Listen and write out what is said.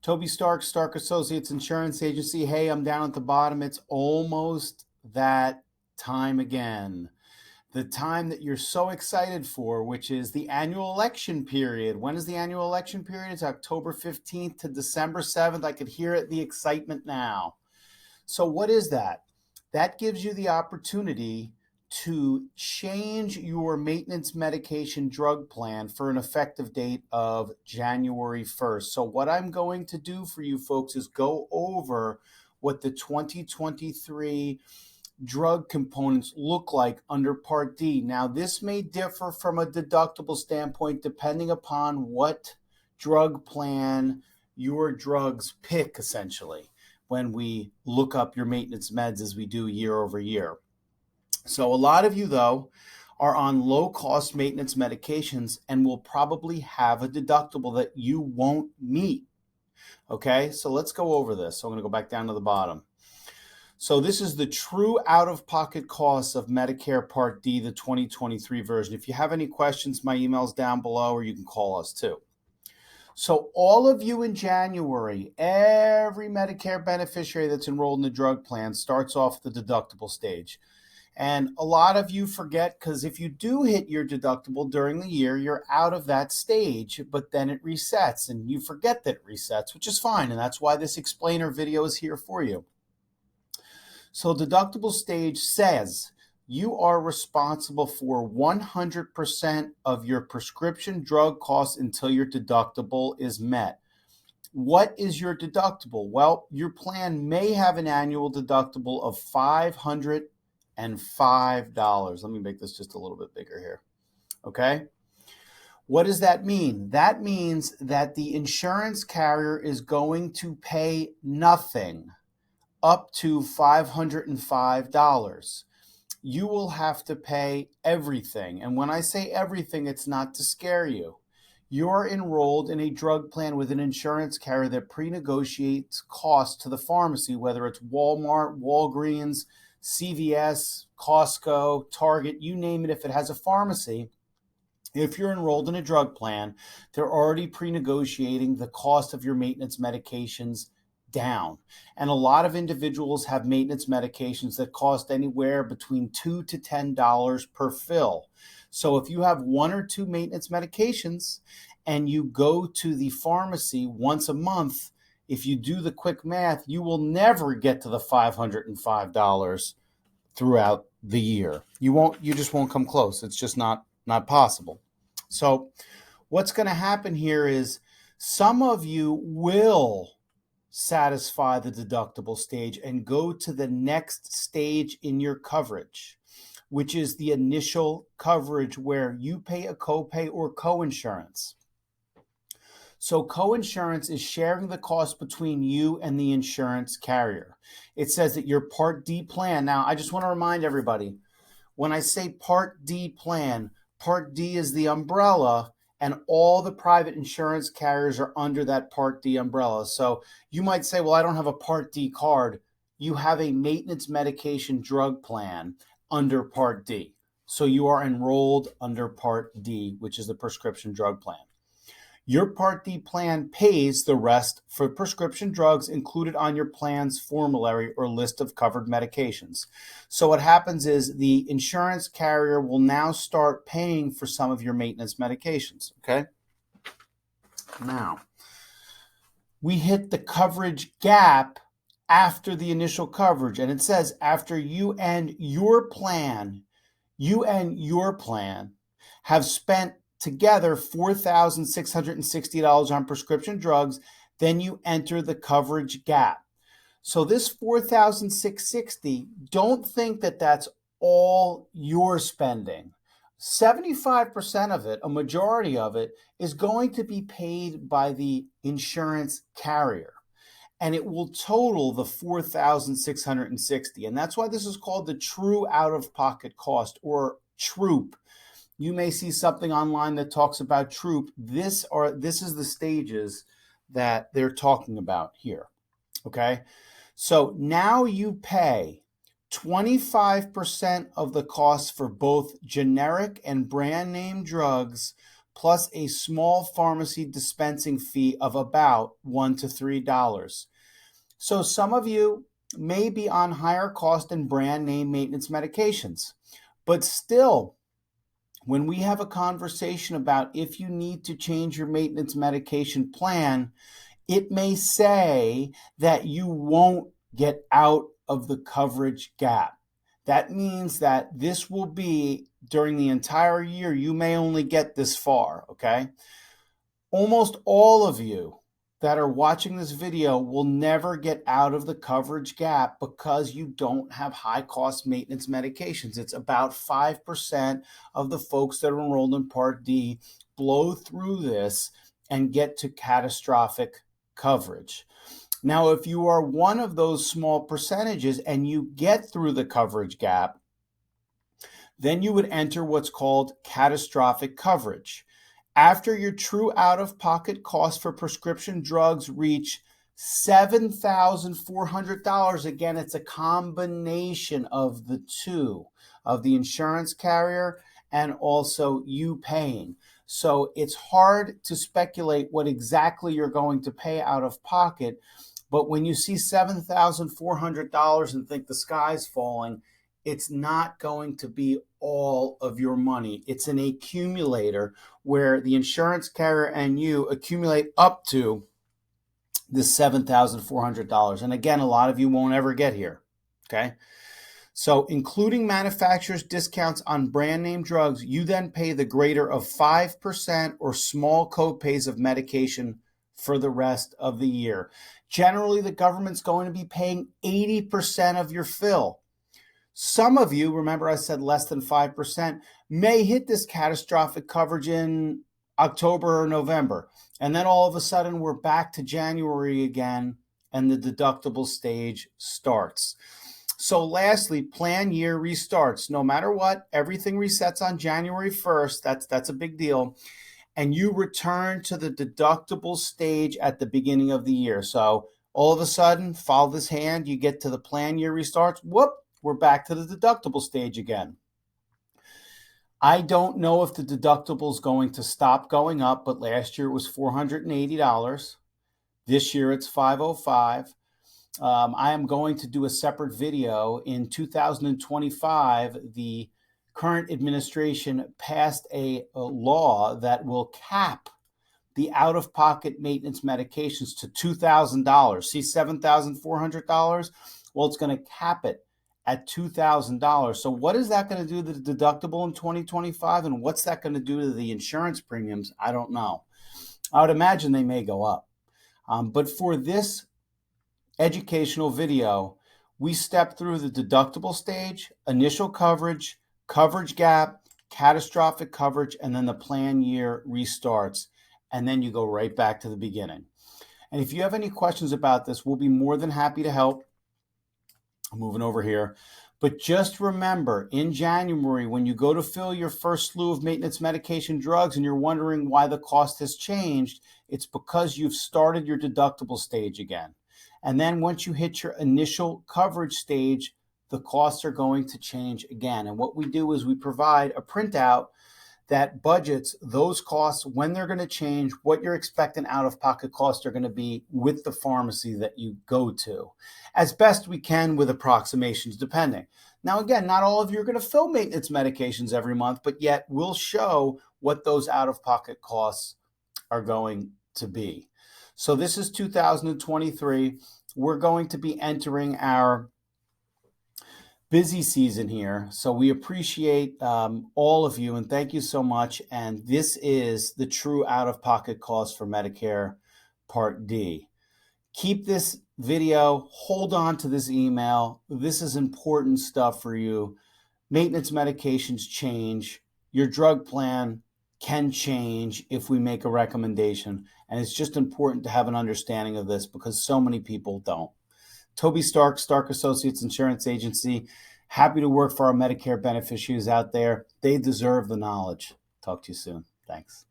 Toby Stark, Stark Associates Insurance Agency. Hey, I'm down at the bottom. It's almost that time again. The time that you're so excited for, which is the annual election period. When is the annual election period? It's October 15th to December 7th. I could hear it, the excitement now. So what is that? That gives you the opportunity to change your maintenance medication drug plan for an effective date of January 1st. So what I'm going to do for you folks is go over what the 2023 drug components look like under Part D. Now, this may differ from a deductible standpoint depending upon what drug plan your drugs pick, essentially, when we look up your maintenance meds as we do year over year. So a lot of you, though, are on low-cost maintenance medications and will probably have a deductible that you won't meet. Okay, so let's go over this. So I'm going to go back down to the bottom. So this is the true out-of-pocket costs of Medicare Part D, the 2023 version. If you have any questions, my email's down below, or you can call us too. So all of you in January, every Medicare beneficiary that's enrolled in the drug plan starts off the deductible stage. And a lot of you forget, because if you do hit your deductible during the year, you're out of that stage, but then it resets and you forget that it resets, which is fine. And that's why this explainer video is here for you. So deductible stage says you are responsible for 100% of your prescription drug costs until your deductible is met. What is your deductible? Well, your plan may have an annual deductible of $505. Let me make this just a little bit bigger here. Okay? What does that mean? That means that the insurance carrier is going to pay nothing up to $505. You will have to pay everything. And when I say everything, it's not to scare you. You're enrolled in a drug plan with an insurance carrier that pre-negotiates costs to the pharmacy, whether it's Walmart, Walgreens, CVS, Costco, Target, you name it. If it has a pharmacy, if you're enrolled in a drug plan, they're already pre-negotiating the cost of your maintenance medications down. And a lot of individuals have maintenance medications that cost anywhere between $2 to $10 per fill. So if you have one or two maintenance medications and you go to the pharmacy once a month, if you do the quick math, you will never get to the $505 throughout the year. You just won't come close. It's just not possible. So what's going to happen here is some of you will satisfy the deductible stage and go to the next stage in your coverage, which is the initial coverage where you pay a copay or coinsurance. So coinsurance is sharing the cost between you and the insurance carrier. It says that your Part D plan, now I just want to remind everybody, when I say Part D plan, Part D is the umbrella and all the private insurance carriers are under that Part D umbrella. So you might say, well, I don't have a Part D card. You have a maintenance medication drug plan under Part D. So you are enrolled under Part D, which is the prescription drug plan. Your Part D plan pays the rest for prescription drugs included on your plan's formulary or list of covered medications. So what happens is the insurance carrier will now start paying for some of your maintenance medications, okay? Now, we hit the coverage gap after the initial coverage, and it says after you and your plan have spent together $4,660 on prescription drugs, then you enter the coverage gap. So this $4,660, don't think that that's all you're spending. 75% of it, a majority of it, is going to be paid by the insurance carrier. And it will total the $4,660. And that's why this is called the true out-of-pocket cost, or TROOP. You may see something online that talks about TROOP. This is the stages that they're talking about here, okay? So now you pay 25% of the cost for both generic and brand name drugs, plus a small pharmacy dispensing fee of about $1 to $3. So some of you may be on higher cost and brand name maintenance medications, but still, when we have a conversation about if you need to change your maintenance medication plan, it may say that you won't get out of the coverage gap. That means that this will be during the entire year, you may only get this far, okay? Almost all of you that are watching this video will never get out of the coverage gap because you don't have high cost maintenance medications. It's about 5% of the folks that are enrolled in Part D blow through this and get to catastrophic coverage. Now, if you are one of those small percentages and you get through the coverage gap, then you would enter what's called catastrophic coverage. After your true out-of-pocket costs for prescription drugs reach $7,400, again, it's a combination of the two, of the insurance carrier and also you paying. So it's hard to speculate what exactly you're going to pay out of pocket, but when you see $7,400 and think the sky's falling, it's not going to be all of your money. It's an accumulator where the insurance carrier and you accumulate up to this $7,400. And again, a lot of you won't ever get here, okay? So including manufacturer's discounts on brand name drugs, you then pay the greater of 5% or small co-pays of medication for the rest of the year. Generally, the government's going to be paying 80% of your fill. Some of you, remember I said less than 5%, may hit this catastrophic coverage in October or November. And then all of a sudden we're back to January again and the deductible stage starts. So lastly, plan year restarts. No matter what, everything resets on January 1st. That's a big deal. And you return to the deductible stage at the beginning of the year. So all of a sudden, follow this hand, you get to the plan year restarts. Whoop, we're back to the deductible stage again. I don't know if the deductible is going to stop going up, but last year it was $480. This year it's $505. I am going to do a separate video in 2025. The current administration passed a law that will cap the out-of-pocket maintenance medications to $2,000. See, $7,400? Well, it's going to cap it at $2,000. So what is that going to do to the deductible in 2025? And what's that going to do to the insurance premiums? I don't know. I would imagine they may go up. But for this educational video, we step through the deductible stage, initial coverage, coverage gap, catastrophic coverage, and then the plan year restarts. And then you go right back to the beginning. And if you have any questions about this, we'll be more than happy to help. I'm moving over here. But just remember, in January, when you go to fill your first slew of maintenance medication drugs and you're wondering why the cost has changed, it's because you've started your deductible stage again. And then once you hit your initial coverage stage, the costs are going to change again. And what we do is we provide a printout that budgets those costs, when they're going to change, what you're expecting out-of-pocket costs are going to be with the pharmacy that you go to, as best we can with approximations depending. Now, again, not all of you are going to fill maintenance medications every month, but yet we'll show what those out-of-pocket costs are going to be. So this is 2023. We're going to be entering our busy season here. So we appreciate all of you and thank you so much. And this is the true out-of-pocket cost for Medicare Part D. Keep this video, hold on to this email. This is important stuff for you. Maintenance medications change. Your drug plan can change if we make a recommendation. And it's just important to have an understanding of this because so many people don't. Toby Stark, Stark Associates Insurance Agency. Happy to work for our Medicare beneficiaries out there. They deserve the knowledge. Talk to you soon. Thanks.